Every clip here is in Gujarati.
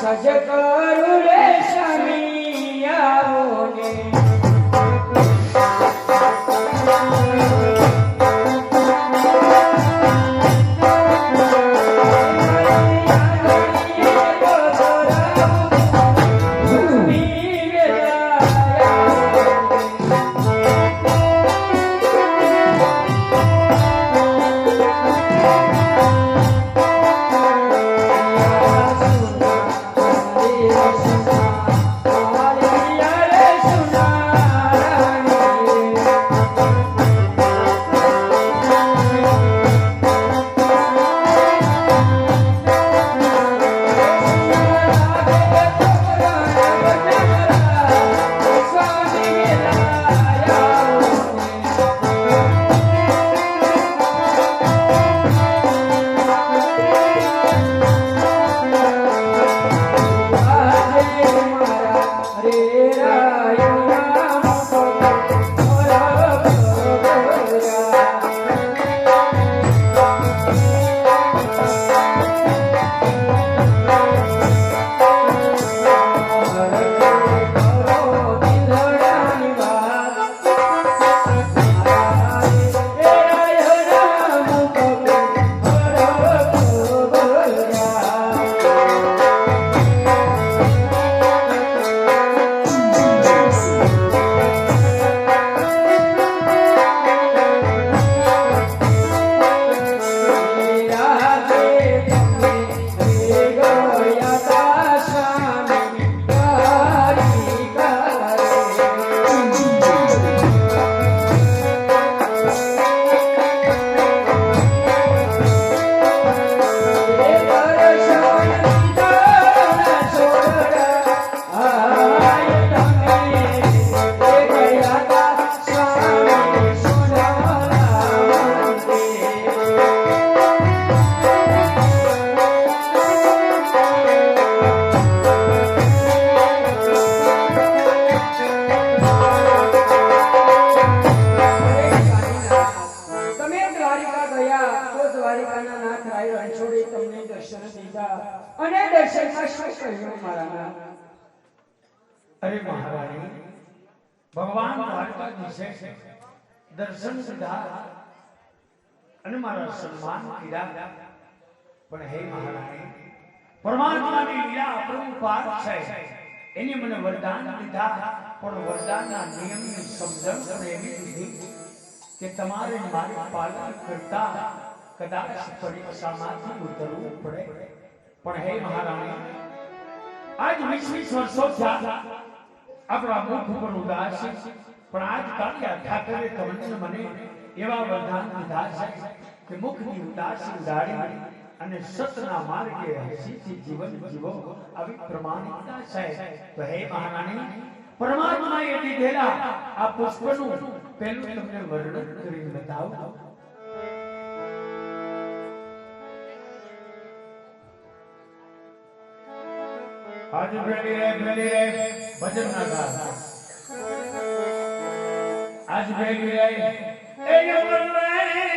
સજ કરું રે સ્વામી આવો ને अरे महारानी भगवान द्वारकाधीश दर्शन सीधा અને મારા સન્માન કર્યા પણ હે મહારાણી પરમાત્માની લીલા અપરંપાર છે એની મને વરદાન દીધા પણ વરદાનના નિયમની સમજણ મને એવી દીધી કે તમારે મારું પાલન કરતા કદાચ પરીક્ષામાંથી ઉતરવું પડે પણ હે મહારાણી આજ 20 વર્ષો થયા આપણા મુખ ઉપર ઉદાસી પણ આજ કાળિયા ઠાકરે તમને મને એવા વરદાન દીધા છે કે મુખની ઉદાસી ઉડાડી અને સતના માર્ગે હસીથી જીવન જીવો આવી પ્રમાણિકતા છે તો હે મહારાણી પરમાત્માએ દીધેલા આ પુષ્પનું પહેલું તમને વર્ણન કરી બતાવું आज भेली रे भजन ना गा आज भेली रे ए यमन रे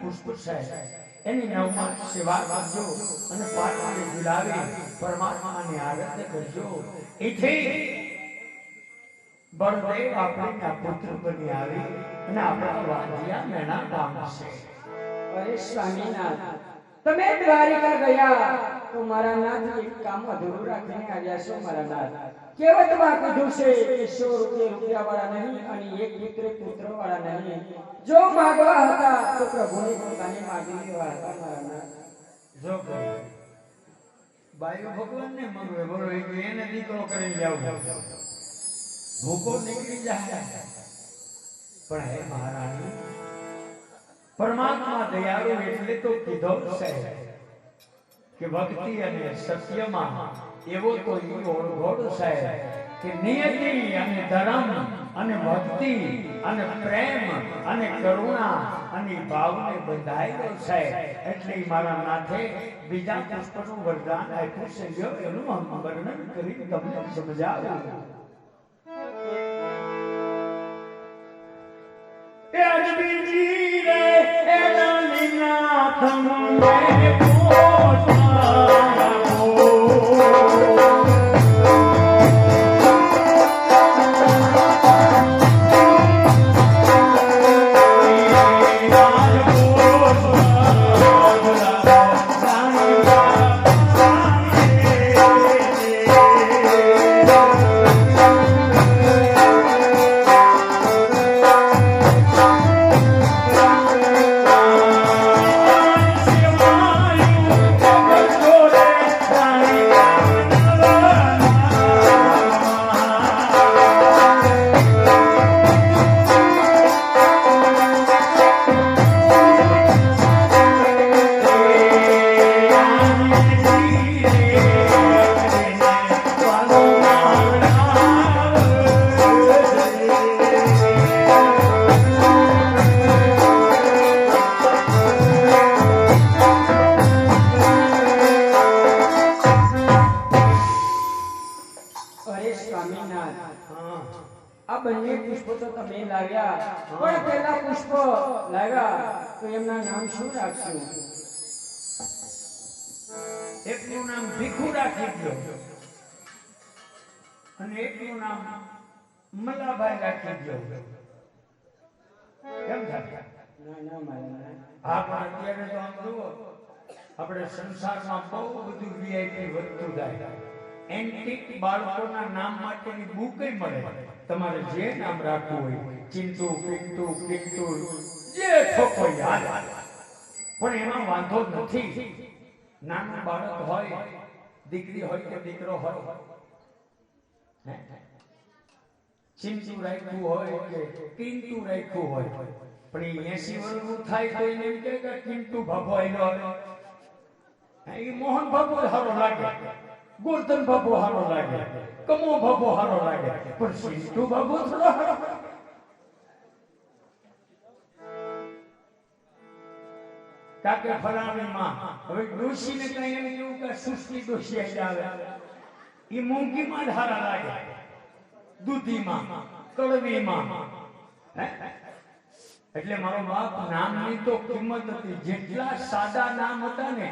પુષ્પ છે એની નવમાં સેવા કરજો અને પાઠને ભૂલાવી પરમાત્માની આરાધના કરજો એથી બળદેવ આપણા પુત્ર બની આવી અને આપણા વાંજિયા મેણા પામશે અરે સ્વામીનાથ તમે દ્વારિકા ગયા તો મારા નાથ એક કામ અધૂરું રાખીને આવ્યા છો મારા નાથ કહેવતમાં કીધું છે કે 100 રૂપિયા વાળા નહીં અને એક પુત્ર વાળા નહીં. જો માગવા હતા તો પ્રભુને પોતાને માગી લેવા હતા મારા નાથ. જો બાયો ભગવાન ને મગવે બોલો એને દીકરો કરીને જાવ ભૂકો નીકળી જાય. પણ હે મહારાણી, પરમાત્મા દયાળુ એટલે તો કીધો છે કે ભક્તિ અને સત્યમાં એવો તો ઓળઘોડ છે કે નિયતિ અને ધર્મ અને ભક્તિ અને પ્રેમ અને કરુણા અને ભાવને બંધાયેલો છે. એટલે મારા નાથે બીજા પુષ્પનું વરદાન આપ્યું છે. જો એનું વર્ણન કરી તમને સમજાવું. આ બંને પુષ્પો તો તમે લાવ્યા, પણ પહેલા પુષ્પ લાવ્યા તો એમના નામ શું રાખશું? એકનું નામ ભીખુ રાખી દો અને એકનું નામ મલાભાઈ રાખી દો. કેમ થાય? ના મારા હા, પણ અત્યારે તો આમ જુઓ, આપણે સંસારમાં બહુ બધું વીઆઈપી વધતું જાય. એન્ટિક બાળકોના નામ માટેની બુકય મળે. તમારે જે નામ રાખવું હોય, ચિંટુ, પિન્ટુ, કિંટુ, જે ઠોકો યાદ. પણ એમાં વાંધો નથી. નાનું બાળક હોય, દીકરી હોય કે દીકરો હોય, ચિંટુ રાખ્યું હોય કે કિંટુ રાખ્યું હોય, પણ એ 80 વર્ષનું થાય તો એને એમ કહે કે કિંટુ બાબો આવ્યો. એ મોહન બાબો સારો લાગે, ગોરધન બાબો સારો લાગે, કમો બાબો સારો લાગે, પણ ચિંટુ બાબો થોડો સારો. કાકે ફલાણી માં હવે ડોશી ને કઈ એમ કેવું કે સુસ્તી ડોશી આવી આવે, એ મૂંગી માં જ સારા લાગે, દૂધી માં, કડવી માં. એટલે મારો બાપ નામની તો કિંમત હતી. જેટલા સાદા નામ હતા ને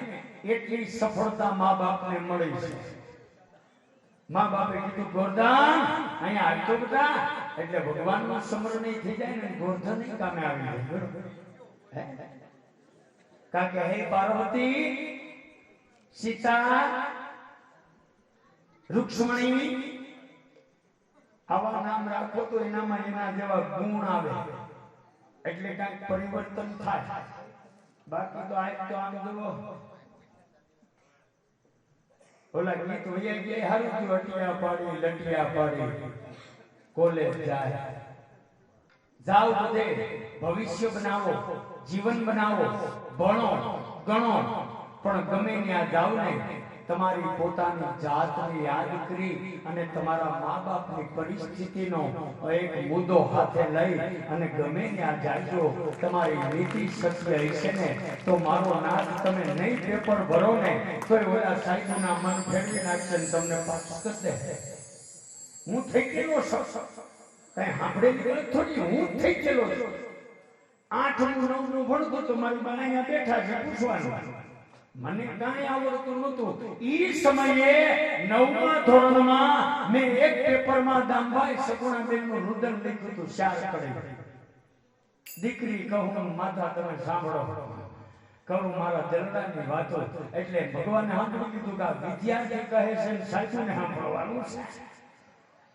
એટલી સફળતા મા બાપને મળી છે. મા બાપે કીધું ગોરધન અહીંયા આવતો બધા, એટલે ભગવાનનું સ્મરણ થઈ જાય ને ગોરધન કામે આવી જાય. કારણ કે હે પાર્વતી, સીતા, રૂક્ષ્મણી, આવા નામ રાખો તો એનામાં એના જેવા ગુણ આવે, એટલે કાંઈક પરિવર્તન થાય. બાકી તો આજ તો આમ જુઓ, ઓલા ગીત વૈયા ગયા હારું થયું, અટિયા પાડી લટિયા પાડી કોલેજ જાય. જાઓ બધે ભવિષ્ય બનાવો, જીવન બનાવો, ભણો ગણો, પણ ગમે ત્યાં જાવ ને તમારી પોતાની જાતને યાદ કરી અને તમારા મા બાપની પરિસ્થિતિનો એક મુદ્દો હાથે લઈ અને ગમે ત્યાં જાજો. તમારી નીતિ સત્ય હશે ને તો મારો નાથ તમે નહીં પેપર ભરો ને તો ઓલા સાહેબના મન ફેરવી નાખશે ને તમને પાસ કરી દે. હું થઈ ગયેલો કઈ સાંભળેલી થોડી, હું થઈ ગયેલો છું. 8મું 9મું ભણતો તો મારી બા અહીંયા બેઠા છે, પૂછવાનું મને કાંઈ આવડતું નહોતું. ઈ સમયે 9મા ધોરણમાં મેં એક પેપરમાં દામભાઈ સગુણાબેનનું રુદન લખ્યું હતું, શાર કરી. દીકરી કહું માતા તમે સાંભળો, કહું મારા દરબારની વાતો. એટલે ભગવાને સાંભળી લીધું કે વિદ્યાર્થી કહે છે સાચું ને સાંભળવાનું છે.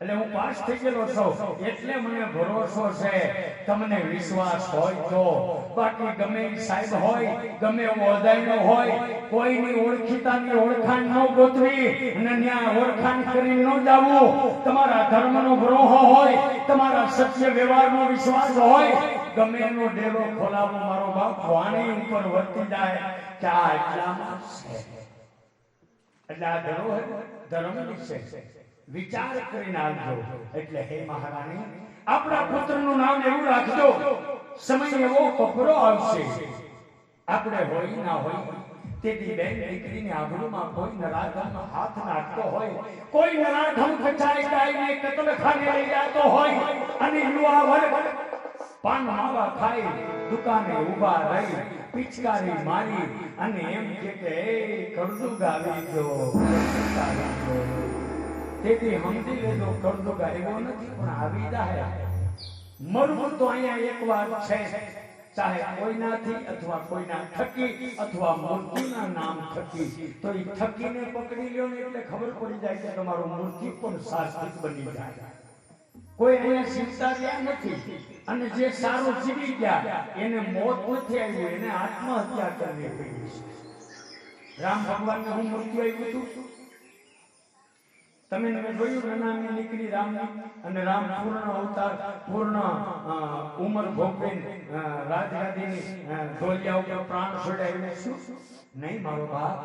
એટલે હું પાસ થઈ ગયેલો છું એટલે મને ભરોસો છે, તમને વિશ્વાસ હોય તો. બાકી ગમે ઈ સાહેબ હોય, ગમે એવો અદાયનો હોય, કોઈની ઓળખીતાની ઓળખાણ ન ગોતવી અને ત્યાં ઓળખાણ કરી ન જાવું. તમારા ધર્મનો ભરોહો હોય, તમારા સત્ય વ્યવહારનો વિશ્વાસ હોય, ગમે એનો ડેરો ખોલાવો મારો બાપ વાણી ઉપર વર્તી જાય કે આ એટલામાં છે. એટલે આ ધર્મની છે, વિચાર કરીને આવજો. એટલે હે મહારાણી, આપણા પુત્રનું નામ એવું રાખજો, સમય એવો કપરો આવશે, આપણે હોય ના હોય તેથી બેન દીકરીની આબરૂમાં કોઈ નરાધમ હાથ નાખતો હોય, કોઈ નરાધમ ખચાઈ ગાયને કતલખાને લઈ જતો હોય અને યુવા વર્ગ પાન માવા ખાઈ દુકાને ઊભા રહી પિચકારી મારી અને એમ કે એ કરદુગ આવી ગયો. તેથી સમજી લેજો, કરદુગ આવ્યો નથી પણ આવી જાય. મરવું તો અહીંયા એક વાર છે, ચાહે કોઈનાથી અથવા કોઈના થકી અથવા મૂર્તિના નામ થકી. તો એ થકીને પકડી લ્યો ને એટલે ખબર પડી જાય કે તમારું મૂર્તિ પણ શાશ્વત બની જાય. કોઈ અહીંયા ચિંતા ત્યાં નથી. અને જે સારું જીવી ગયા એને મોત નથી આવ્યું, એને આત્મહત્યા કરવી પડી છે. રામ ભગવાનને હું મૃત્યુ આવ્યું હતું, તમે જોયું, નાની નીકળી રામની અને રામ પૂર્ણ અવતાર, પૂર્ણ ઉંમર ભોગવીને રાજગાદીની ઢોલિયા ઉપર પ્રાણ છોડાવીને શું નહીં મારો બાપ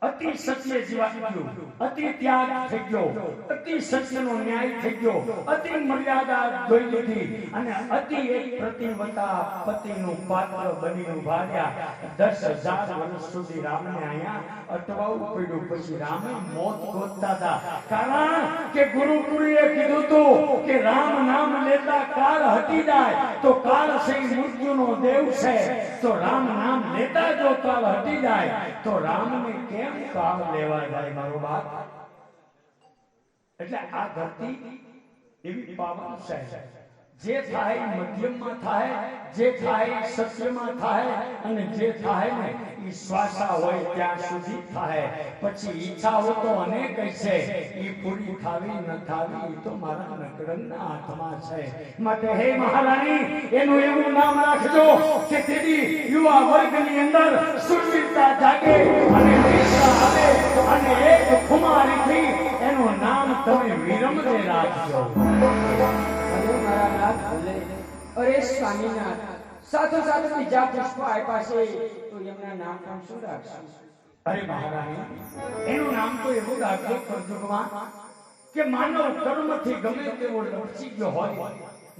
અતિ સત્ય જીવાયું, અતિ ત્યાગ થઈ ગયો, અતિ સત્યનો ન્યાય થઈ ગયો, અતિ મર્યાદા જોઈ લીધી અને અતિ એક પ્રતિવતા પતિનું પાત્ર બનીને ભાર્યા. 10,000 વર્ષ સુધી રામને અહીંયા અટવાવું પડ્યું. પછી રામે મોત ગોતતા હતા, કારણ કે ગુરુએ કીધું હતું કે રામ નામ લેતા કાળ હટી જાય. તો કાળ છે મૃત્યુનો દેવ છે, તો રામ નામ લેતા જો કાળ હટી જાય તો રામને કેમ કાળ લેવા જાય મારો બાપ. એટલે આ ધરતી એવી પાવન છે, જે થાય મધ્યમમાં થાય, જે થાય સત્યમાં થાય અને જે થાય ને એ શ્વાસા હોય ત્યાં સુધી થાય. પછી ઈચ્છાઓ તો અનેક છે, એ પૂરી થાવી ન થાવી એ તો મારા નકળના હાથમાં છે. માટે હે મહારાણી, એનું એવું નામ રાખજો કે તેથી યુવા વર્ગની અંદર સુરવીરતા જાગે અને વીરતા આવે અને એક ખુમારીથી એનું નામ તમે વિરમને રાખજો. મારા નાથ ભલે. અરે સ્વામીનાથ, સાથોસાથ બીજા પુષ્પો આપ્યા છે, તો એમના નામ પણ શું રાખશું? અરે મહારાણી, એનું નામ તો એવું રાખજો કળયુગમાં કે માનવ કર્મથી ગમે તેવો લપસી ગયો હોય,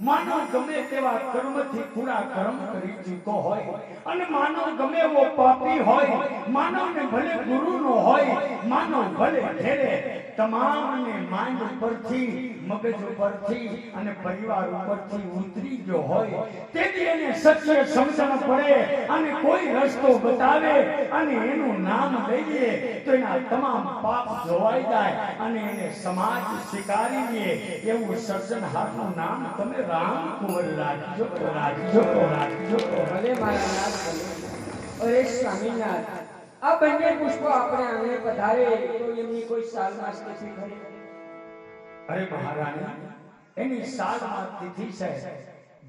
માનવ ગમે તેવા કર્મથી પૂરા કર્મ કરી ચૂક્યો હોય અને માનવ ગમે એવો પાપી હોય, માનવને ભલે ગુરુનો હોય, માનવ ભલે ઘેરે તમામને માઇન્ડ ઉપરથી, મગજ ઉપરથી અને પરિવાર ઉપરથી ઉતરી ગયો હોય, તેથી એને સત્ય સમજણ પડે અને કોઈ રસ્તો બતાવે અને એનું નામ લઈએ તો એના તમામ પાપ ધોવાઈ જાય અને એને સમાજ સ્વીકારી લે. એવું સર્જનહારનું નામ તમે રામ કુંવર રાખજો, રાખજો, રાખજો. ભલે મારા નાથ ભલે. અરે સ્વામીનાથ, આ બંને પુષ્પો આપણે આંગણે પધારે તો એમની કોઈ સાલમાં તિથિ ખરી? અરે મહારાણી, એની સાલમાં તિથિ છે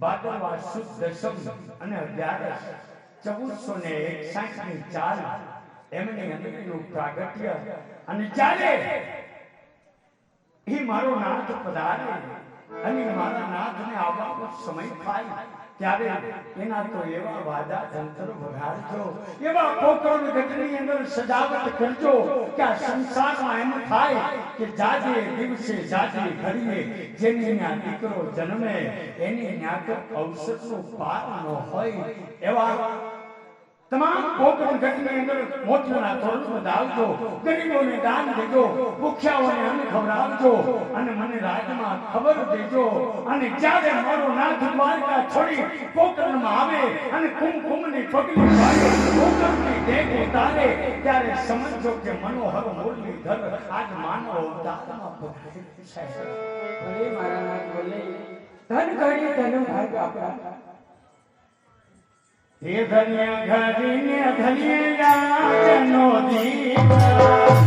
ભાદરવા સુદ દશમ અને 11 1461 ની ચાલ. એમની અંદરનું પ્રાગટ્ય અને જ્યારે એ મારો નાથ પધારે અને મારા નાથને આવવાનો સમય થાય ત્યારે એના તો એવા વાદા તંત્ર વગાડજો, એવા પોકરણ ગઢની અંદર સજાવટ કરજો કે આ સંસારમાં એમ થાય કે જાજે દિવસે જાજે ઘડીએ જેની ત્યાં દીકરો જન્મે એની ત્યાં તો અવસરનો પાર ન હોય. એવા તમામ પોકરણ ગઢની અંદર મોતીના તોરણ વધાવજો, ગરીબોને દાન દેજો, ભૂખ્યાઓને અન્ન ખવડાવજો અને મને રાજમાં ખબર દેજો. અને જ્યારે મારો નાથ દ્વારકા છોડી પોકરણમાં આવે અને કુમકુમની પગલી વાગે પોકરણની દેખ ઉતારે ત્યારે સમજો કે મનોહર મુરલીધર આજ માનવ અવતારમાં પધાર્યો છે. ભલે મારા નાથ ભલે. ધન ઘડી ધન ભાગ આપણા. હે ધન્ય ઘડીને ધન્ય યાદનો દીવા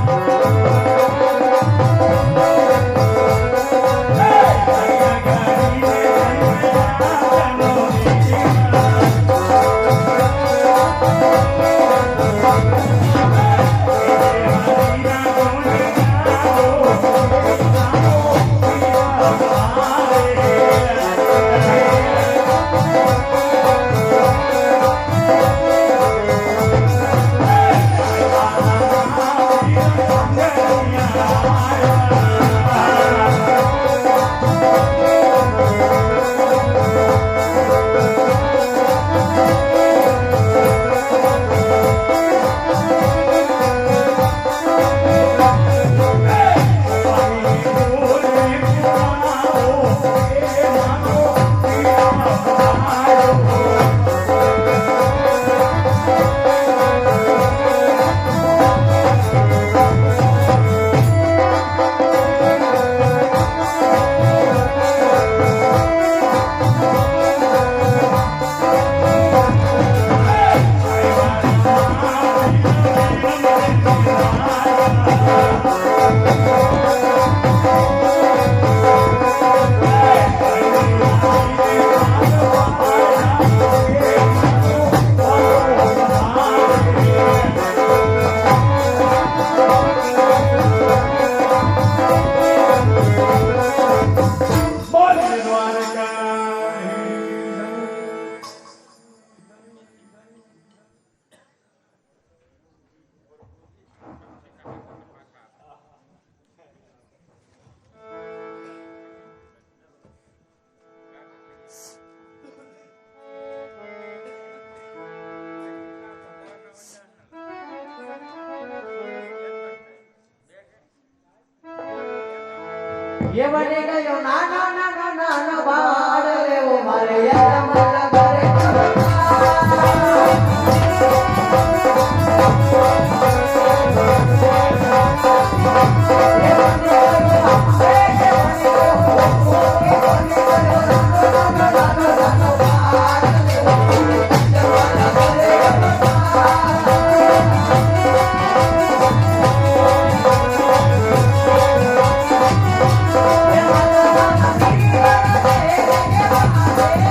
એ બની ગયો નાનો નાનો નાનો બાળ રેવો મારે યાર મારા ઘરે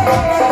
Yeah.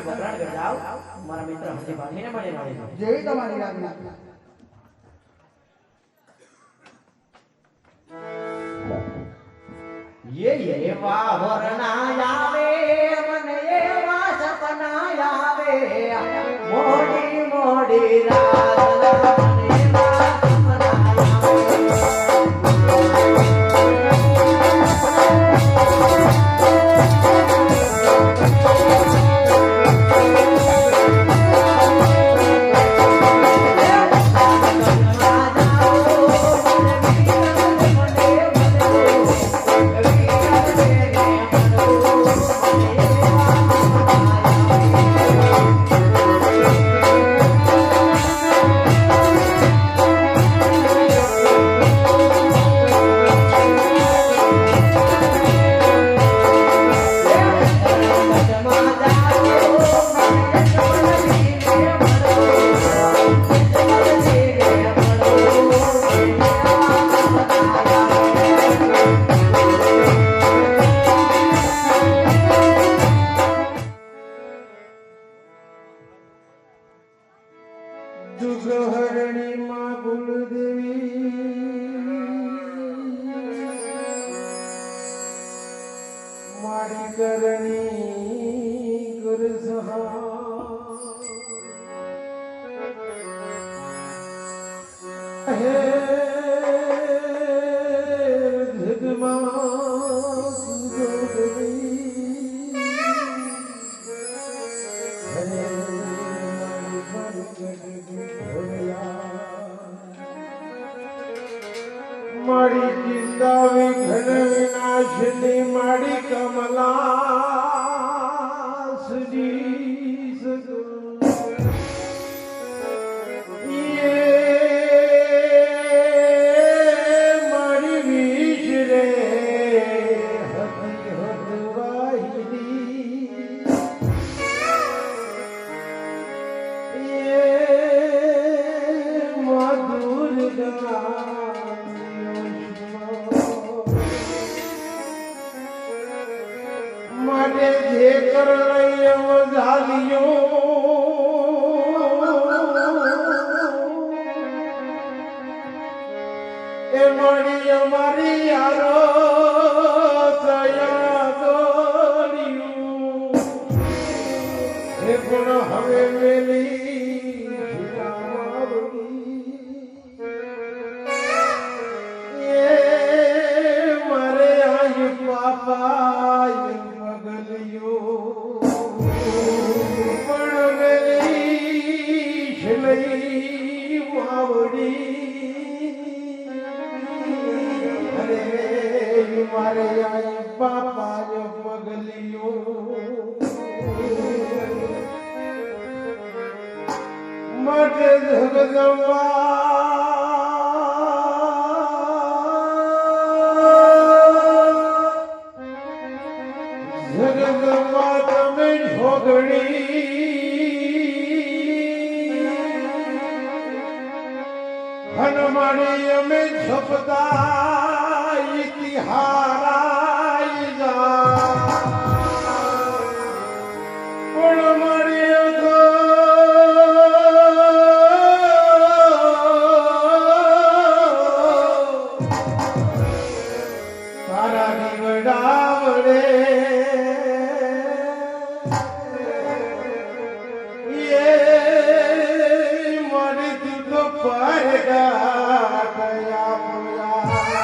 વપરાણ કરી જાઓ મારા મિત્ર હજી બાંધીને મળીને આવે છે જેવી તમારી આજ્ઞા. એવા વરના આવે મને એવા સપના આવે મોડી મોડી રાત મને એવા સપના મારી ચિંતાવી ઘન વિનાશની મારી કમલા સુજી મારી વિષ રે હતી હદવાહિની મધુર માટે જે કર ઝાલિયો એ મળી અમારી યારો તયા કર્યું એ પણ હવે વેલી મારે આયુ બાપા મારે આઈ બાપા જો પગલિયો માટે જગદંબા તમે ઢોગણી હનમાણી અમે છપતા ઇતિહારાઈ જા પણ મારી તારા દીવડા વડે મારી તું તો પડ્યા ગયા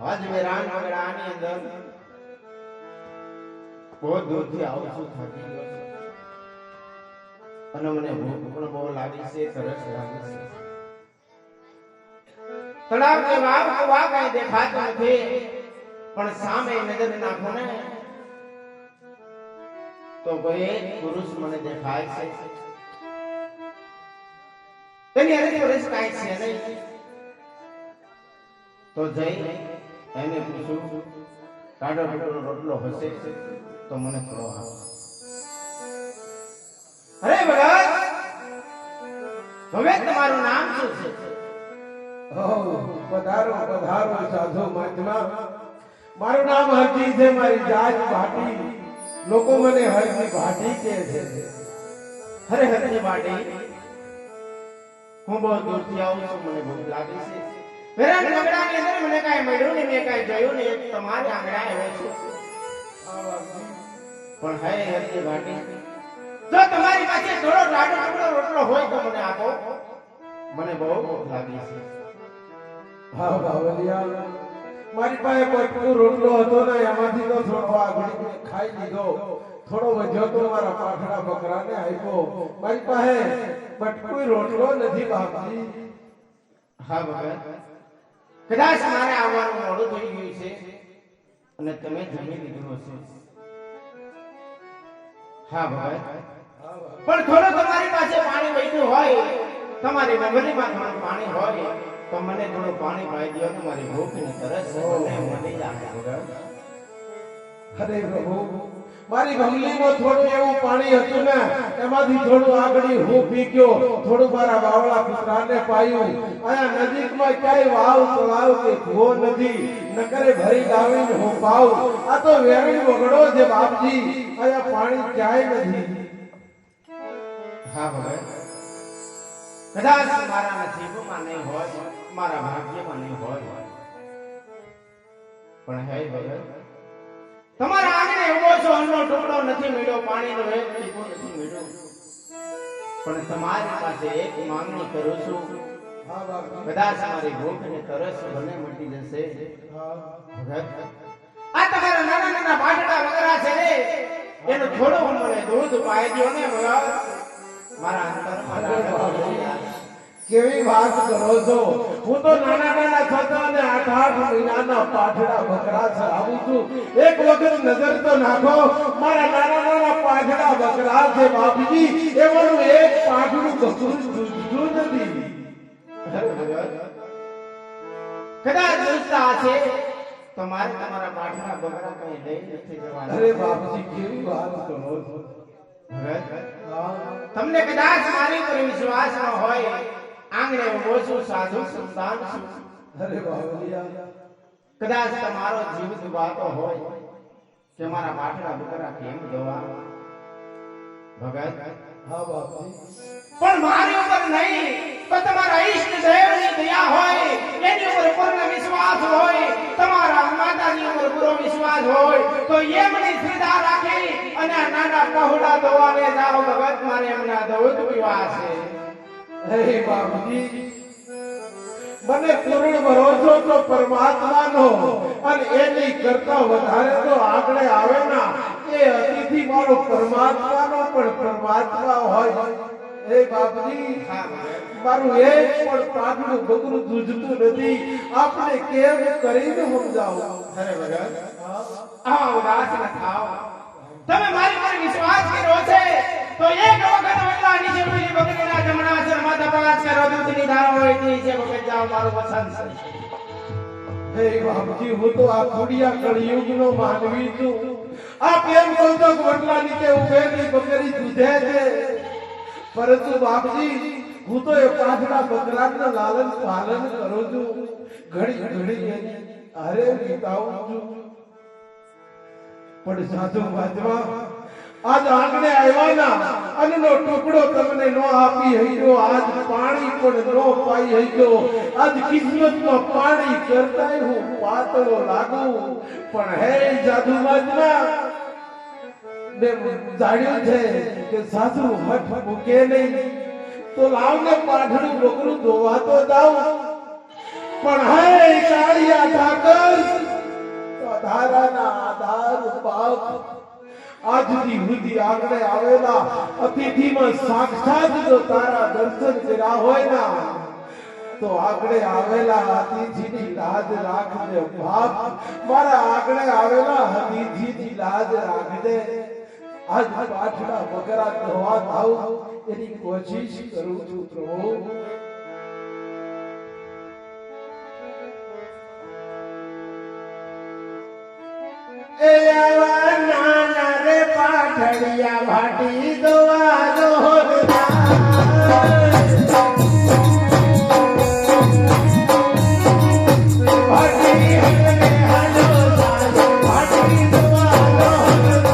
આજ મેં રાનગઢાની અંદર બહુ દૂરથી આવું છું, થાકી ગયો છું. અને મને ભૂખ પણ બહુ લાગી છે, તરસ લાગી છે. તળાવ કે વાવ કુવા કાંઈ દેખાતું નથી, પણ સામે નજર નાખો ને તો કોઈ એક પુરુષ મને દેખાય છે. તેની અરે પુરુષ કાંઈ છે નહીં. તો જઈ એને પૂછું, કાઢો કાઢો રોટલો હશે તો મને થોડો આપો. અરે ભગત, હવે તમારું નામ શું છે? પધારો પધારો સાધુ મહાત્મા. મારું નામ હરજી છે, મારી જાત ભાટી. લોકો મને હરજી ભાટી કહે છે. અરે હરજી ભાટી, હું બહુ દૂરથી આવું છું, મને ભૂખ લાગી છે. વેરાન નગડાની અંદર મને કાંઈ મળ્યું નહીં, મેં કાંઈ જોયું નહીં. એક તમારે આંગણા આવ્યો છું. પણ હે હરજી ભાટી, જો તમારી પાસે થોડો લાડુ ટુકડો રોટલો હોય તો મને આપો. મને બહુ ભૂખ લાગી છે. હા બાવલિયા, મારી પાસે બટકું રોટલો હતો ને, એમાંથી તો થોડો આગળ ખાઈ લીધો. થોડો વધ્યો તો મારા પાઠડા બકરાને આપ્યો. મારી પાસે બટકું રોટલો નથી બાપજી. હા ભગત, કદાચ મારે આવવાનું મોડું થઈ ગયું છે અને તમે જમી લીધું હશે. હા ભગત, પણ થોડું તમારી પાસે પાણી વહેતું હોય, તમારી મેમરીમાં થોડું પાણી હોય તો મને થોડું પાણી પાઈ દો ને મારી ભૂખ ને તરસ મને મળી જાય ભગત. અરે પ્રભુ, મારી ભમલીમાં થોડું એવું પાણી હતું ને, એમાંથી થોડું આગળ હું પી ગયો. થોડું મારા બાવળા કૂતરાને પાયું. અહીંયા નજીકમાં ક્યાંય વાવ તળાવ કે કૂવો નથી, નકરે ભરી લાવીને હું પાઉં. આ તો વેરી વગડો છે બાપજી, અહીંયા પાણી ક્યાંય નથી. હા ભગત, કદાચ મારા નસીબમાં નહીં હોય, મારા ભાગ્યમાં નહીં હોય, પણ હે ભગત, તમારા આંગણે ઉભો છો, અન્નનો ટુકડો નથી મળ્યો, પાણીનો એક ટીપું નથી મળ્યું, પણ તમારી પાસે એક માંગણી કરું છું. હા બાપજી. કદાચ મારી ભૂખ અને તરસ બંને મટી જશે. હા. ભગત, આ તમારા નાના નાના પાટડા વગરા છે ને, એનું થોડું મને દૂધ પાઈ દો ને ભગત. મારા અંતરમાં કેવી વાત કરો છો? હું તો નાના નાના થતા અને 8-8 મહિનાના પાઠડા બકરા ચરાવું છું. એક વખત નજર તો નાખો, મારા નાના નાના પાઠડા બકરા છે બાપજી, એવાનું એક પાઠડું બકરું દૂધતું નથી. કદાચ દુષ્ટા છે તો મારે તમારા પાઠના બકરા કઈ લઈ નથી જવાના. અરે બાપજી, કેવી વાત કરો છો? ભગત, તમને કદાચ મારી પર વિશ્વાસ ન હોય આંગણે ઊભો છું સાધુ સંતાન છું અરે બાવલિયા કદાચ તમારો જીવ દુભાતો હોય કે મારા પાઠના બકરા કેમ દવા ભગત હા બાપજી પણ મારી ઉપર નહીં તો તમારા ઈષ્ટ દેવની દયા હોય એની ઉપર પૂર્ણ વિશ્વાસ હોય તમારા માતાજી ઉપર પૂરો વિશ્વાસ હોય તો એમની શ્રદ્ધા રાખી અને આ નાના પહોળા દવાને જાઓ ભગત મારે એમના દૂધ પીવા છે હે બાપજી મને પૂર્ણ ભરોસો તો પરમાત્માનો અને એની કરતા વધારે તો આગળ આવે ના એ અતિથિ મારો પરમાત્માનો પણ પરમાત્મા હોય હે બાપજી મારું એક પણ પાટલું બકરું દૂધતું નથી આપણે કેમ કરીને સમજાવો અરે ભગત આ ઉદાસ ન થાઓ તમે મારી પર વિશ્વાસ કર્યો છે તો એક વખત વડલા નીચે પેલી બકરીના જમણા શર્મા તપાસ કરો દૂધની ધારા હોય નીચે વખત જાઓ મારું વચન છે હે બાપજી હું તો આ ખોડિયા કળિયુગનો માનવી છું આપ એમ કહો છો કે વડલા નીચે ઉભેલી બકરી દૂધે છે પરંતુ બાપજી હું તો એ પાછલા બકરાનું લાલન પાલન કરું છું ઘડી ઘડી અરે વિતાવું છું પણ સાધુ વાજવા આજ આંગણે આવ્યાના અન્નનો ટુકડો તમને નો આપી હઈયો આજ પાણી પણ નો પાઈ હઈયો આજ કિસ્મતમાં પાણી કરતાય હું પાતળો લાગુ પણ હે સાધુ વાજવા ને જાણ્યું છે કે સાધુ હઠ મૂકે નહીં તો લાવને પાઠડું બકરું ધોવા તો જાવ પણ હે કાળિયા ઠાકર ધારાના આધાર બાપ આજથી સુધી આગળ આવેલા અતિથિમાં સાક્ષાત જો તારા દર્શન કર્યા હોય ના તો આગળ આવેલા અતિથિની લાજ રાખજે બાપ મારા આગળ આવેલા અતિથિની લાજ રાખજે આજ પાછલા બકરા ધોવા થાવ એની કોશિશ કરું છું પ્રભુ એ આવા નાના રે પાઠડિયા ભાટી દોવા જોરદાર ભાટી હરે હાલો ભાટી દોવા જોરદાર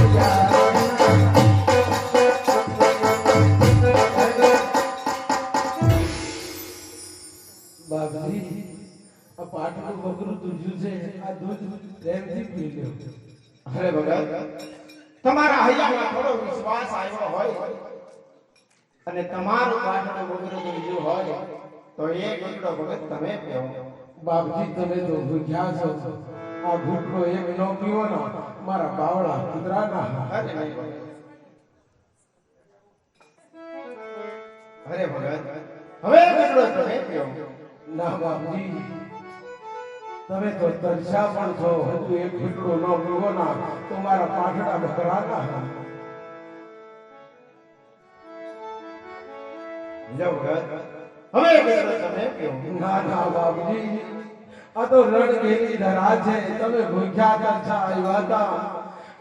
Yeah. અરે ભગત તમારા હૈયામાં થોડો વિશ્વાસ આવ્યો હોય અને તમારું પાટણ વગર બીજું હોય તો એ ઘૂંટડો ભગત તમે પીઓ. બાપજી તમે તો ભૂખ્યા છો, આ ઘૂંટડો એક ન પીવો ને મારા બાવળા કૂતરાના. અરે નહીં ભગત. અરે ભગત હવે ઘૂંટડો તમે પીઓ. ના બાપજી તમે તો તરસ્યા પણ છો, હજુ એક ઘૂંટડો ન પીવો ના તો મારા પાઠડા બકરાના. લો ભગત હવે ઘૂંટડો તમે પીઓ. ના ના બાપજી આ તો રણગેરી ધરા છે, તમે ભૂખ્યા તરસ્યા આવ્યા હતા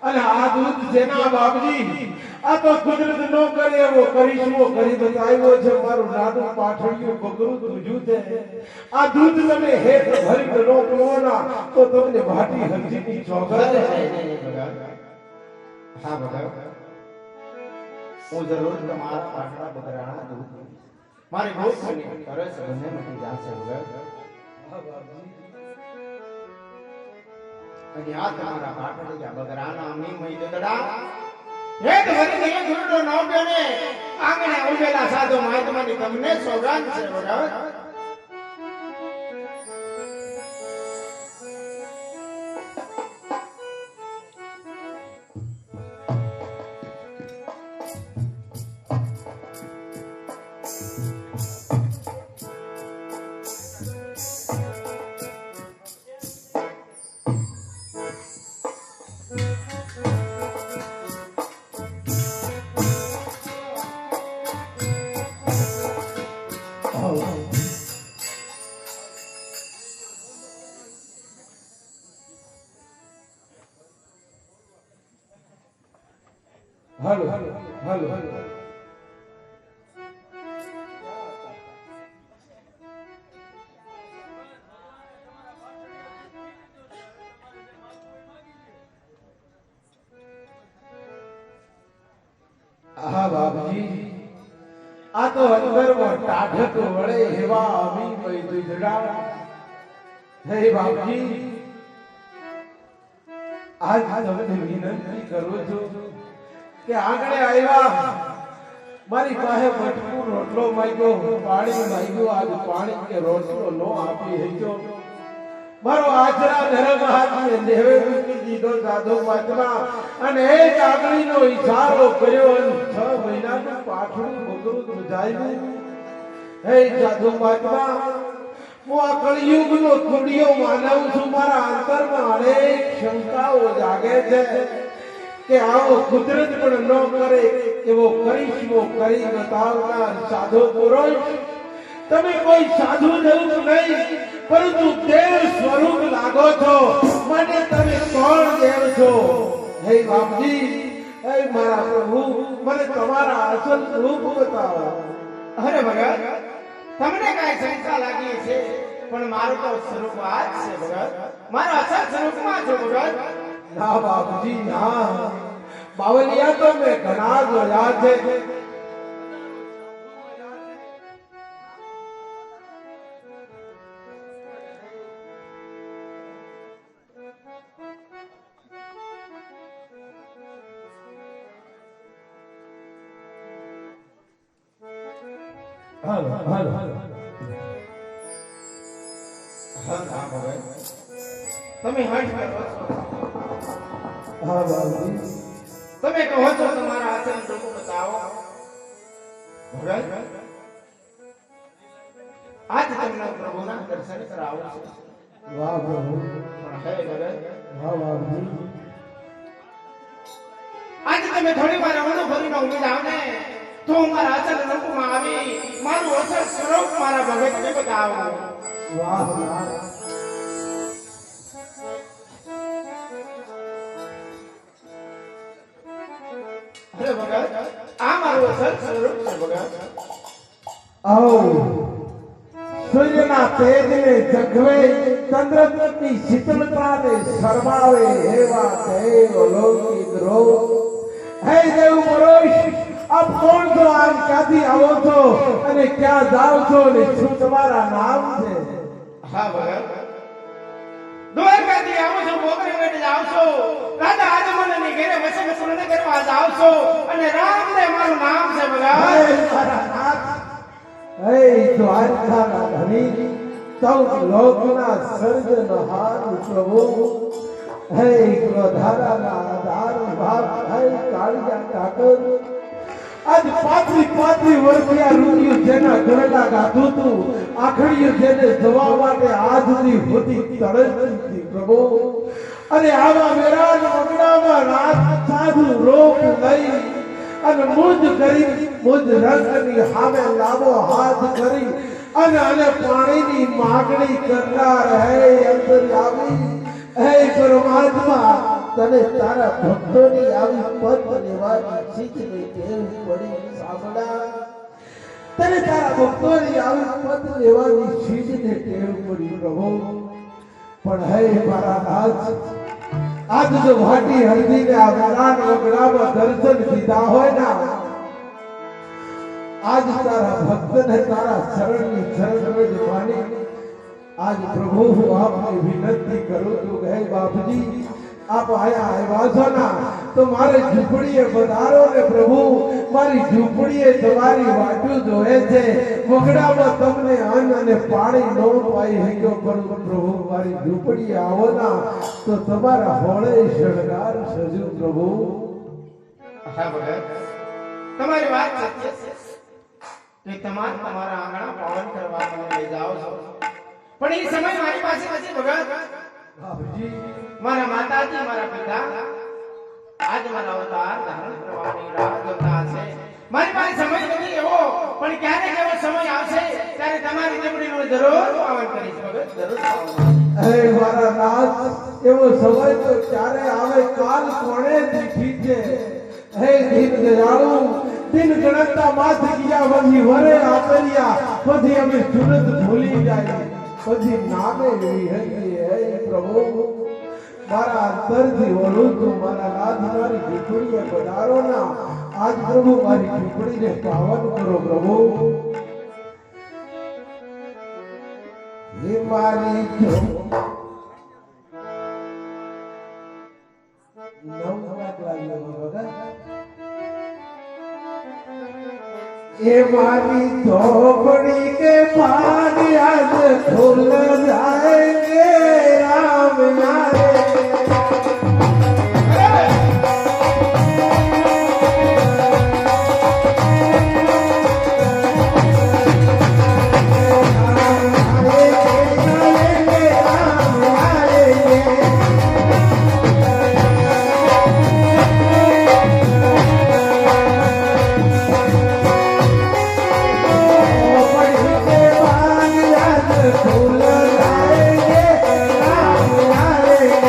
અને આ દૂધ છે ના બાપજી આ તો કુદરત નો કરે એવો કરિશ્મો કરી બતાવ્યો છે. મારું નાનું પાઠડિયું બકરું તુજું છે, આ દૂધ તમે હેઠ ભરી ન પીવો ના તો તમને ભાટી હરજીની ચોગર અરે નહીં ભગત. હા ભગત હું જરૂર તમારા પાટણા બકરાના દૂધ પીઈશ. મારી ભૂખ અને તરસ બંને મટી જશે ભગત. અને આ તમારા પાટણિયા બકરાના અમીમય દદડા એક વરીને એક ઘૂંટડો ન પીઓ ને આંગણે ઉભેલા સાધુ મહાત્માની તમને સોગાન છે ભગત. હલો હલો હા બાપજી આ તો અંદરમાં ટાઢક વળે એવા અમી દુધડા. હે બાપજી આજ તમને વિનંતી કરું છું કે આંગણે આવ્યા મારી પાસે મટકું રોટલો માંગ્યો, પાણી માંગ્યું, આજ પાણી કે રોટલો નો આપી હક્યો. મારો આચરા ધર્મ હાથને દેવે મૂકી દીધો સાધુ મહાત્મા અને એક આંગળીનો ઈશારો કર્યો અને 6 મહિનાનું પાઠું બકરું દુધાયું. હે સાધુ મહાત્મા હું આ કળિયુગનો ખુડિયો માનવ છું. મારા અંતરમાં અનેક શંકાઓ જાગે છે કે આવો કુદરત પણ ન કરે એવો કરિશ્મો કરી બતાવનાર સાધુ પુરુષ તમે કોઈ સાધુ જેવું નહીં પરંતુ દેવ સ્વરૂપ લાગો છો. મને તમે કોણ દેવ છો? હે બાપજી, હે મારા પ્રભુ, મને તમારા અસલ રૂપ બતાવો. અરે ભગત તમને કાંઈ શંકા લાગી છે પણ મારું તો સ્વરૂપ આ જ છે ભગત. મારા અસલ સ્વરૂપમાં છો ભગત. ના બાપજી ના, બાવલિયા તો મેં ઘણા જોયા છે. હાલો હાલો હા હા ભગત તમે હઠ કરો છો. હા બાપજી તમે કહો છો તમારા અસલ રૂપ બતાવો ભગત. આજ તમને પ્રભુના દર્શન કરાવું છું. વાહ પ્રભુ, પણ હે ભગત વાહ બાપજી. આજે તમે થોડી વાર અનુભવીને ઉમી જાવ ને તો હું મારા અસલ રૂપમાં આવી મારું અસલ સ્વરૂપ મારા ભગતને બતાવું. વાહ વાહ. અરે ભગત આ મારું અસલ સ્વરૂપ છે ભગત. આવો સૂર્યના તેજને જગવે, ચંદ્રની શીતળતાને શરમાવે એવા દેવ અલૌકિક રૂપ. હે દેવ પુરુષ, આપ કોણ છો? આમ ક્યાંથી આવો છો અને ક્યાં જાઓ છો ને શું તમારા નામ છે? હા ભગત દ્વારકાથી આવો છો બોકરી બેટી આવશો રાધા આદમનની ઘરે વસન પૂર્ણ કરવા આજ આવશો અને રામ ને મારું નામ છે ભગવાન હે મારા નાથ, હે દ્વારકાના ધણી, ચૌદ લોકના સર્જનહાર પ્રભુ, હે ક્રોધારાના આધાર ભાગ, હે કાળિયા ઠાકર, આજ 35 વર્ષિયા રૂપિયું જેના ઘરડા ગાધું તું, આખડિયું જેને જવા માટે આજની હોતી તળસતી હતી પ્રભુ, અને આવા વેરાન મગડામાં રાત સાધુ રોગ લઈ અને મુજ કરી મુજ રંગની સામે લાંબો હાથ કરી અને પાણીની માગણી કરનાર હે અંતર્યામી, હે પરમાત્મા, તને તારા ભક્તોની આવી પદ લેવાની શીખની ટેવ પડી સાંભળા, તને તારા ભક્તોની આવી પદ લેવાની શીખને ટેવ પડી પ્રભુ, પણ હે મારા નાથ, આજ જો વાટી હરદીને આ વેરાન વગડામાં દર્શન દીધા હોય ને, આજ તારા ભક્તને તારા શરણની શરણ જ માની આજ પ્રભુ હું આપને વિનંતી કરું છું કે હે બાપજી, આપ આયા આવ્યા છો ના તો મારે ઝૂંપડીએ પધારો ને પ્રભુ, મારી ઝૂંપડીએ તમારી વાટું જોવે છે, વગડામાં તમને અન્ન અને પાણી ન પાઈ શક્યો, પરંતુ પ્રભુ મારી ઝૂંપડીએ આવો ના તો તમારા હોળે શણગાર સજુ પ્રભુ. હા ભગત, તમારી વાત સત્ય છે કે તમારા આંગણા પાવન કરવા મને લઈ જાઓ છો, પણ એ સમય મારી પાસે નથી ભગત. બાપજી, મારા માતાજી મારા પિતા આજ મારા અવતાર ધારણ કરવાની રાહ જોતા છે. મારી પાસે સમય નથી એવો, પણ ક્યારેક એવો સમય આવશે ત્યારે તમારી ઝૂંપડીનું જરૂર પાવન કરીશ ભગત, જરૂર પાવન કરીશ. હે મારા નાથ, એવો સમય તો ક્યારે આવે, કાલ કોણે દીઠી છે, હે દીન દયાળુ, દિન ગણતા માથ ગયા પછી વરે આપેલિયા, પછી અમે સુરત ભૂલી જાય, પછી નામે એવી હતી. હે પ્રભુ, મારા અંતરથી ઓલું તું મારા નાથ, મારી ઝૂંપડીએ પધારો ના, આજ પ્રભુ મારી ઝૂંપડીને પાવન કરો પ્રભુ. હે મારી એ મારી ધોબડી કે ભાગ આજ ખુલ જાયગે રામ યારે. फूल लाएंगे राम लाएंगे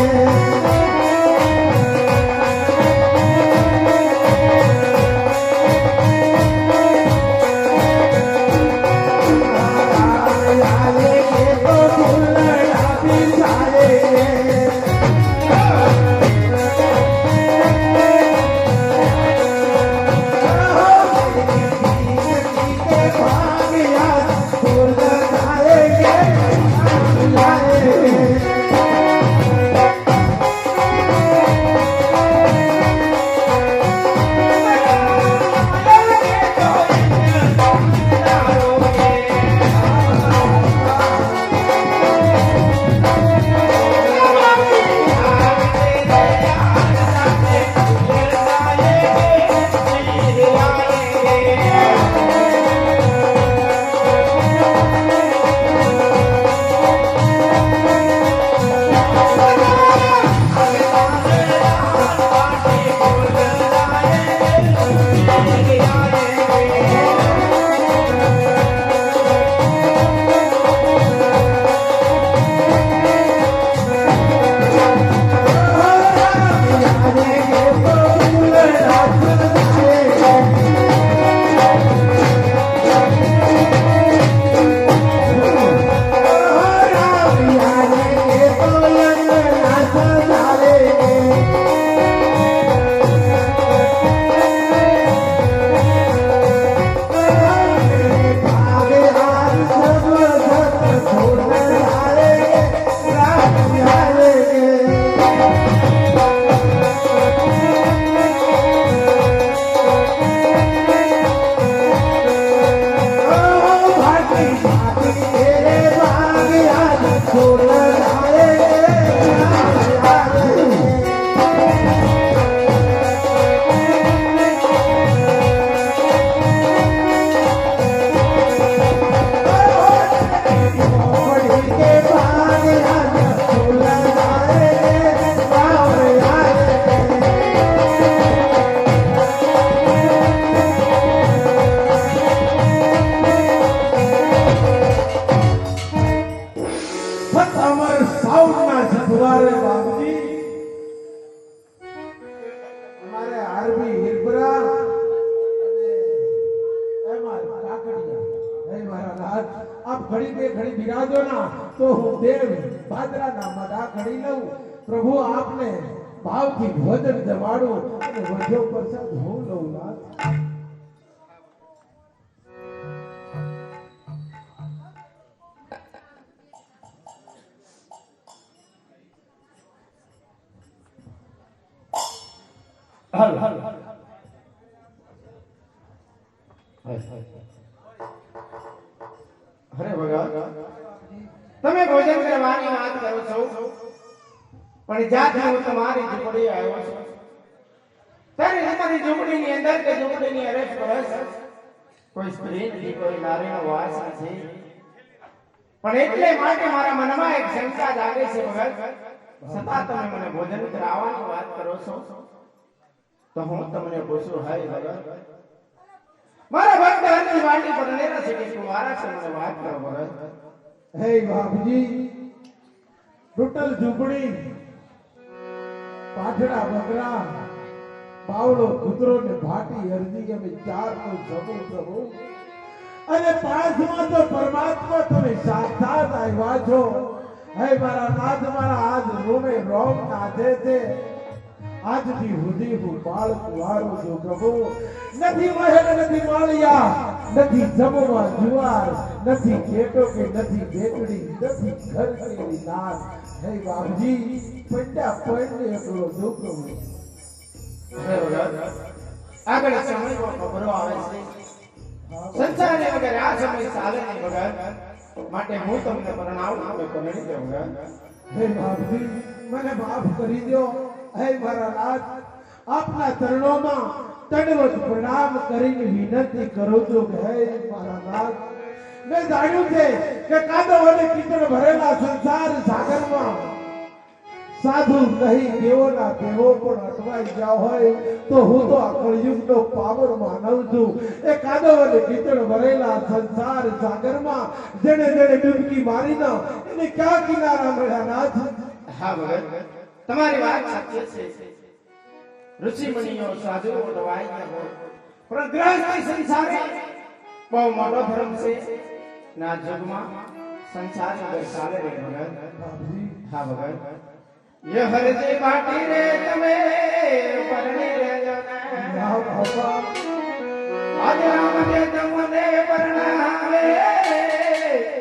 મારે આરબી હિરબરા અને એમાં કાકડિયા હે મારા નાથ આપ ઘડી બે ઘડી બિરાજો ના તો હું દેવ ભાદરાના મડા ઘડી લઉં પ્રભુ આપને ભાવથી ભોજન જમાડું અને વધ્યો પ્રસાદ હું લઉં નાથ હાલ હાલ અરે ભગવાન તમે ભોજન કરવાની વાત કરો છો પણ જ્યાંથી હું તમારી ઝૂંપડી આવ્યો છું ત્યારે તમારી ઝૂંપડીની અંદર કે ઝૂંપડીની અરસ પરસ કોઈ સ્ત્રી નથી કોઈ નારીનો વાસ નથી પણ એટલે માટે મારા મનમાં એક શંકા જાગે છે ભગત છતાં તમે મને ભોજન કરાવવાની વાત કરો છો તો હું તમને પૂછું હાય ભગત મારા ભક્ત હરની વાડી પર નેરા છે કે કુંવારા છે મને વાત કરો ભગત હે બાપજી ટોટલ ઝૂંપડી પાઠડા બકરા બાવળો કૂતરો ને ભાટી અરજી અમે ચાર નો સમૂહ પ્રભુ અને પાંચમાં તો પરમાત્મા તમે સાક્ષાત આવ્યા છો હે મારા નાથ મારા આજ રોમે રોમ નાથે છે આજથી સુધી હું બાળ કુંવારો છું પ્રભુ નથી મહેલ નથી માળિયા નથી જમવા જુવાર નથી ખેટો કે નથી બેકડી નથી ઘર કેવી નાર હે બાપજી પંડા પંડ એકલો દુઃખ હે ભગત આગળ સમયમાં ખબરો આવે છે સંસારને વગર આ સમય ચાલે નહીં ભગત માટે હું તમને પરણાવું તમે પરણી દો ભગત હે બાપજી મને માફ કરી દો હે મારા નાથ આપના ચરણોમાં દંડવત પ્રણામ કરીને વિનંતી કરું છું કે હે મારા નાથ મેં જાણ્યું છે કે કાદવ અને કીચડ ભરેલા સંસાર સાગરમાં સાધુ નહીં દેવોના દેવો પણ અટવાઈ ગયા હોય તો હું તો આ કળયુગનો પાવર માનવ છું એ કાદવ અને કીચડ ભરેલા સંસાર સાગરમાં જેને જેને ડૂબકી મારી ના એને ક્યાં કિનારા મળ્યા નાથ હા ભગત તમારી વાત સાચી છે ઋષિ મુનિઓ સાધુઓ અટવાઈ ગયા હોય પણ ગ્રહસ્થી સંસારે બહુ મોટો ધર્મ છે ના જગમાં સંસાર વગર ચાલે રે ભગત હા ભગત ये हरजे बाटी रे तमे परणी रे जना आज राम दे तमने परणावे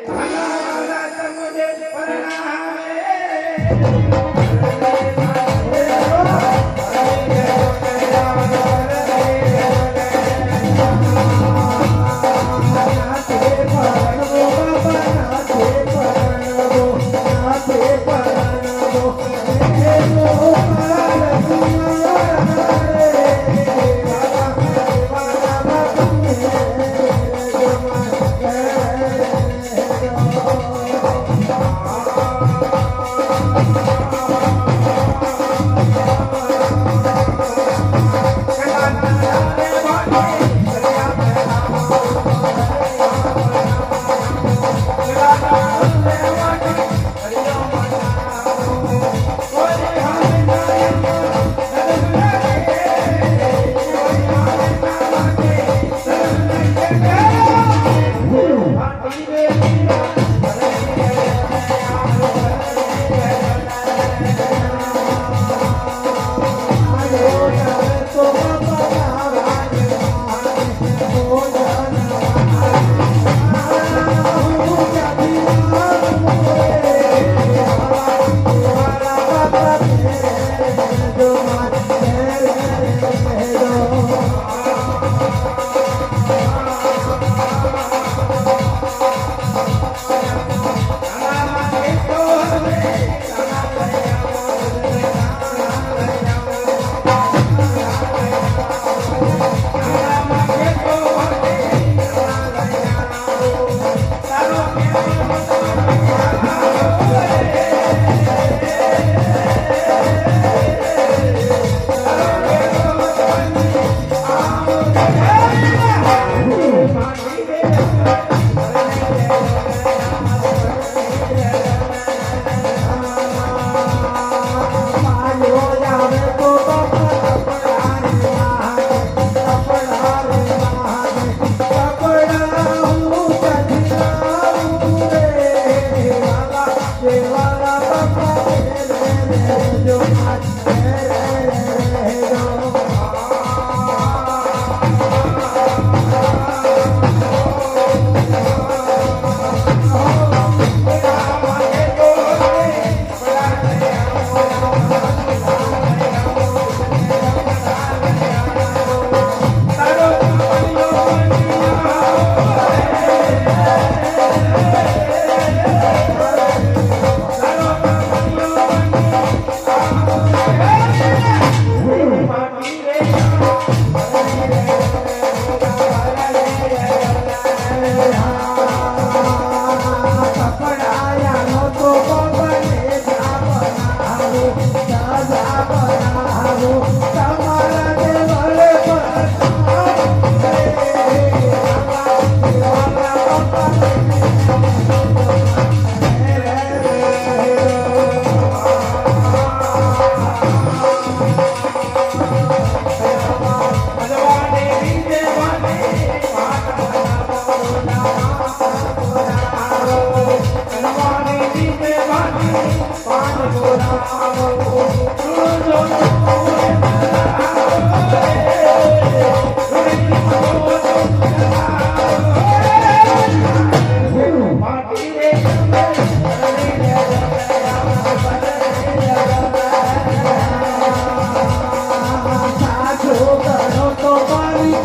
भला तमने परणावे Oh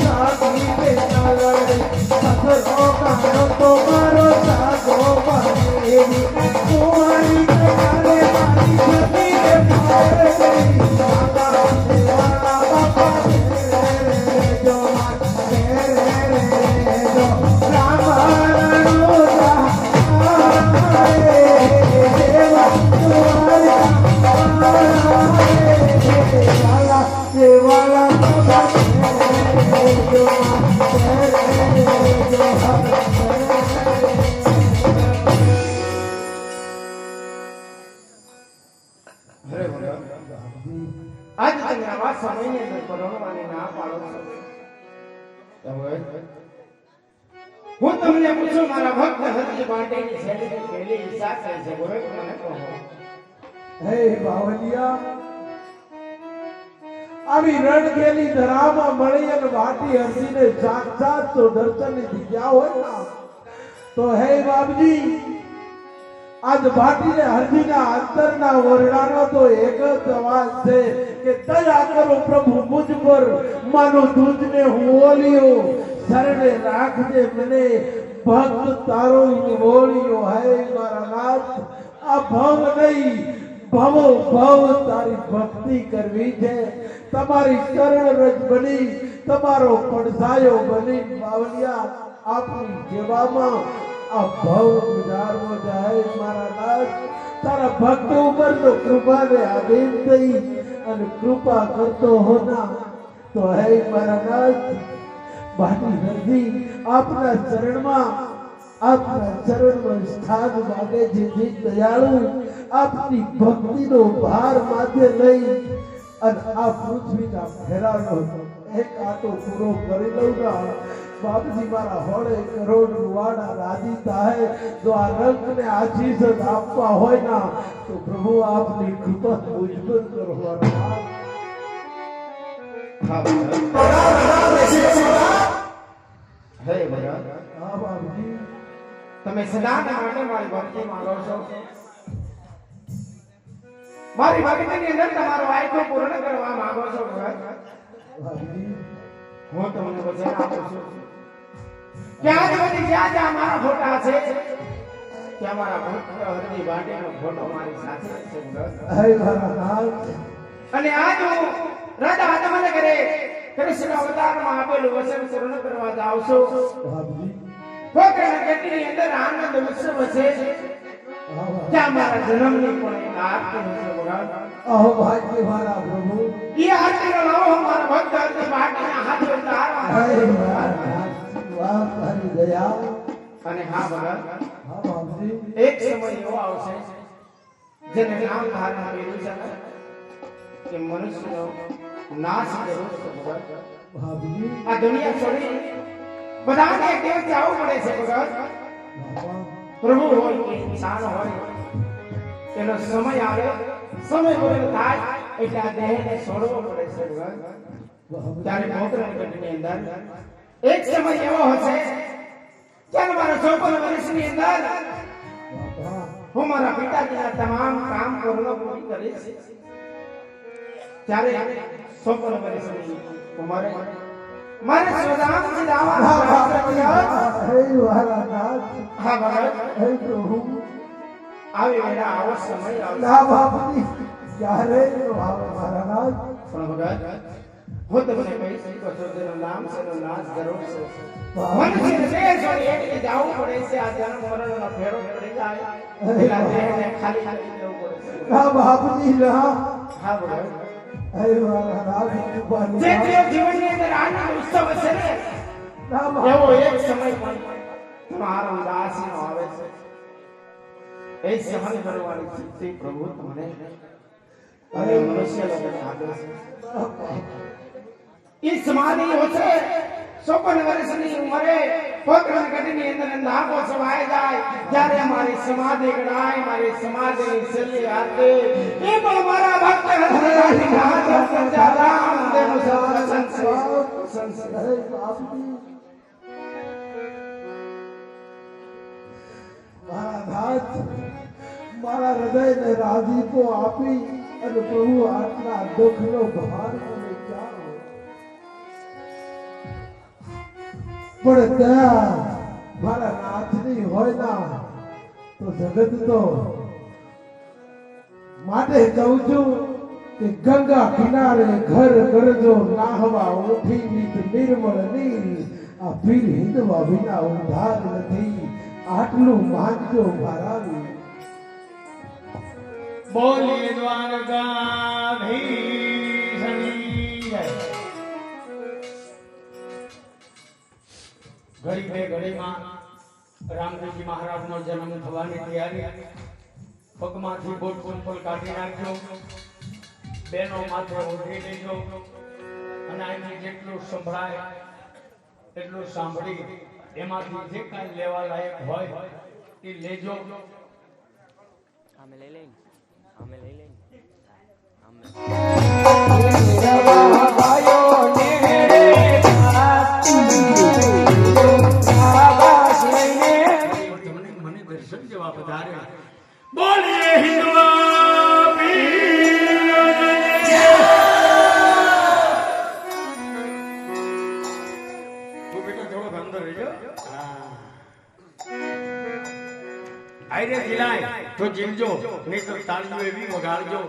સાગી બે ચાલડે પથરો કાનો તો મારો સાગો પાડેલી કુંવારી કાલે મારી જતી રે પાડે વાલા બાપા રે જો રામાણો અરે ભગવાન, આજ તમે આવા સમયની અંદર પરણવાની ના પાડો છો. ભગવાન, હું તમને પૂછું, મારા ભક્ત હરજી માટેની છેલ્લી પહેલી ઈચ્છા કઈ છે? બોલો, મને કહો. હે બાવલિયા, આવી રણકેલી ધરામાં મળી અને વાટી હરજીને સાક્ષાત તો દર્શનની દીધા હોય ના તો હે બાપજી, આજ ભાટીને હરજીના અંતરના ઓરડાનો તો એક જ અવાજ છે કે દયા કરો પ્રભુ મુજ પર, માનો દૂધને હું ઓલિયો શરણે રાખજે મને, ભક્ત તારો ઓલિયો. હે મારા નાથ, આ ભવ નહીં ભવો ભવ તારી ભક્તિ કરવી છે, તમારી ચરણ રજ બની, તમારો પડછાયો બની બાવલિયા આપની સેવામાં આ ભવ ગુજારવો જાય. મારા નાથ, તારા ભક્ત ઉપર તો કૃપાને આધીન થઈ અને કૃપા કરતો હોના તો હે મારા નાથ, ભાટી હરજી આપના ચરણમાં સ્થાન માગે છે. જે દયાળુ આપની ભક્તિનો ભાર માથે લઈ અને આ પૃથ્વીના ફેરાનો એક આટો પૂરો કરી લઉં ના બાપજી, મારા હોળે કરોડ રૂવાડા રાજી થાય. જો આ રંગને આશીષ આપવા હોય ના તો પ્રભુ આપની કૃપા મુજ પર કરો. હા ભગવાન. હે ભગવાન, હા બાપજી, તમે સદાના માટે મારી ભક્તિ માંગો છો. મારી ભક્તિની અંદર તમારો વાયકો પૂર્ણ કરવા માંગો છો. ભગવાન, બાપજી, હું તમને વચન આપું છું કે આજ બધી જ્યાં જ્યાં મારા ફોટા છે ત્યાં મારા ભક્ત હરજી ભાટીનો ફોટો મારી સાથે છે. ભગવાન, હે મારા નાથ, અને આજ હું રાજા આદમને કરે કૃષ્ણ અવતારમાં આપેલું વચન પૂર્ણ કરવા જાઉં છું. બાપજી, પોતાના ગતિની અંદર આનંદ ઉત્સવ છે. ત્યાં મારા જન્મની પણ એક આરતી હશે. ભગવાન, અહો ભાગ્ય મારા પ્રભુ, એ આરતીનો લાવો મારા ભક્ત હરજી ભાટીના હાથે હે ઉતારવા. મારા નાથ, વાહ તારી દયા. અને હા ભગવાન, હા બાપજી, એક સમય એવો આવશે જેને નામ ધારણ કર્યું છે કે મનુષ્યનો નાશ કરવો છે. ભગવાન, બાપજી, આ દુનિયા છોડી બધાને એક દિવસ જવું પડે છે. ભગવાન, બાપા, પ્રભુ હોય કે ઇન્સાન હોય, એનો સમય આવે, સમય પૂરો થાય એટલે આ દેહને છોડવો પડે છે. ભગવાન, ત્યારે પોતાની ઘટની અંદર એક સમય એવો હશે જ્યારે મારા 54 વર્ષની અંદર બાપા, હું મારા પિતાજીના તમામ કામ પૂર્ણ કરીશ. ત્યારે 54 વર્ષની ઉંમરે મારે સ્વધામથી દાવા પ્રાપ્ત કર્યા. હે મારા નાથ, હા ભગવાન, હે પ્રભુ, આવી વેળા આવો સમય આવશે. ના બાપજી, ક્યારે આવે મારા નાથ. પણ ભગવાન, હું તમને કહીશ કે જેનું નામ છે એનો નાશ જરૂર છે. મનુષ્યને દેહ છોડી એટલે જવું પડે છે. આ જન્મ મરણનો ફેરો પડી જાય એટલે દેહને ખાલી ખાલી જવું પડે છે. ના બાપજી, ના. હા ભગવાન, હે મારા નાથ, કૃપાની જે વાત. જે જીવનની અંદર આનંદ ઉત્સવ હશે ને ના એવો બાપા, એક સમય પણ તમારો ઉદાસીનો આવે છે. એ સહન કરવાની શક્તિ પ્રભુ તમને અને મનુષ્ય લોકોને આપે છે. એ સમાધિ હશે 54 વર્ષની ઉંમરે પોકરણ ગઢની અંદર અંધાપો છવાઈ જાય ત્યારે અમારી સમાધિ ગણાય. મારી સમાધિની છેલ્લી આરતી એ પણ મારા ભક્ત હરિના હાથ પર રામ દેવનો સત્સંગ છે. હે બાપજી, મારા નાથ, મારા હૃદયને રાજીપો આપી અને પ્રભુ આટલા દુઃખનો ભાર મને ક્યાં પણ ત્યાં મારા નાથની હોય ના તો જગત તો માટે કહું છું કે ગંગા કિનારે ઘર કરજો નાહવા ઉઠી નીત નિર્મળ નીર આ પીર હિંદવા વિના ઉધાર નથી આટલું માનજો મારા વીર. બોલીએ દ્વારકાધીશની જય. ઘડી બે ઘડીમાં રામદેવજી મહારાજનો જન્મ થવાની તૈયારી. પગમાંથી બોટ ચંપલ કાઢી નાખજો, બેનો માથે ઓઢી લેજો અને અહીંથી જેટલું સંભળાય એટલું સાંભળી એમાંથી જે કાંઈ લેવા લાયક હોય એ લેજો. અમે લઈ લઈને મને દર્શન જેવા વધારે. બોલીએ હિન્દવા પીરની જય. તું બેટા થોડોક અંદર રહેજો. આયરે જીલાય તો જીલજો, નહીં તો તાળીઓ એવી વગાડજો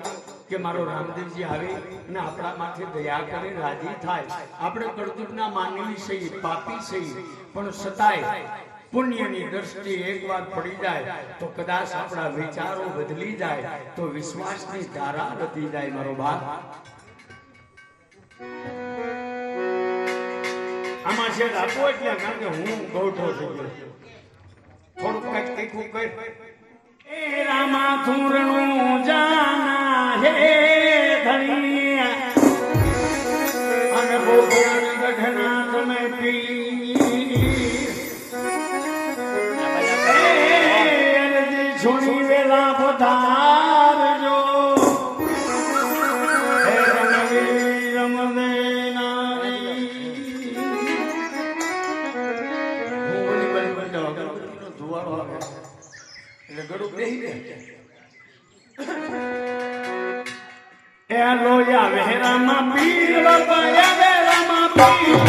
કે મારો રામદેવજી આવે અને આપણા માથે દયા કરે, રાજી થાય. આપણે કરતૂતના માનવી સહી, પાપી સહી, પણ છતાંય પુણ્યની દ્રષ્ટિ એકવાર પડી જાય તો કદાચ આપણા વિચારો બદલી જાય તો વિશ્વાસની ધારા વધી જાય. મારો બાપ આમાં છે આપો એટલે કારણ કે હું ગૌઠો છું. થોડુંક કંઈક તીખું કર. એ રામા થુરણું જાના હે ધણિયા અને બોગણ ગઢના તમે પી છોડી વેલા પધારજો. હે રણવીર રમદેનારી. હું ઓલી બાજુ બંધો અગરબત્તીનો ધુવાળો આવે એટલે ગળું બેહી જાય. એ લોયા વેરામાં પીર બાપા યાદે રામા પીર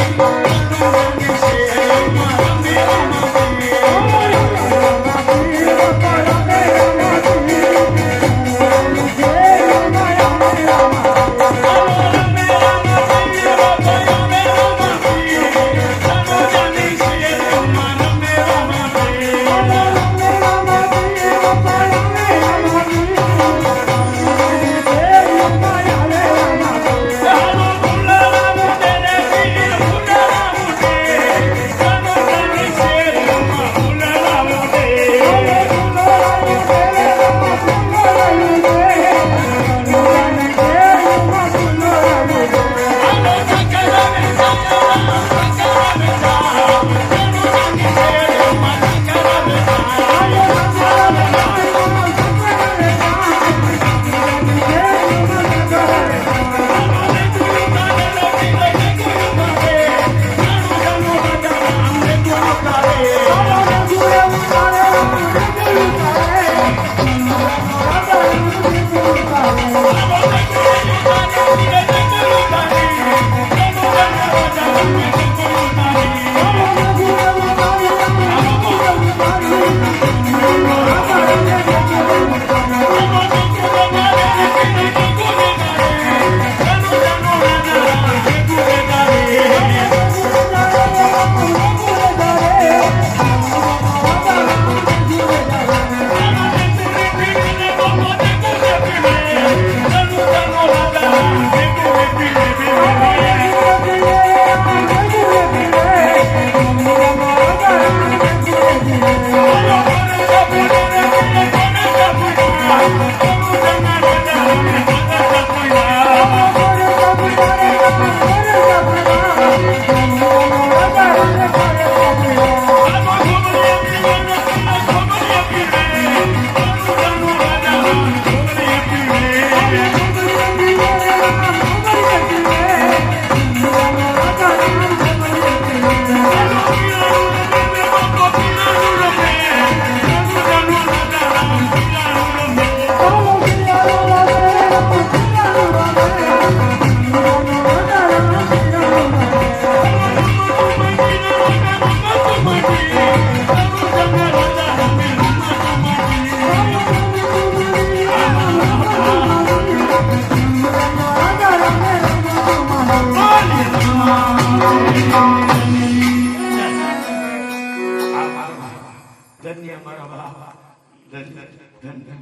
ધન્ય મારા બાપ ધન્ય ધન્ય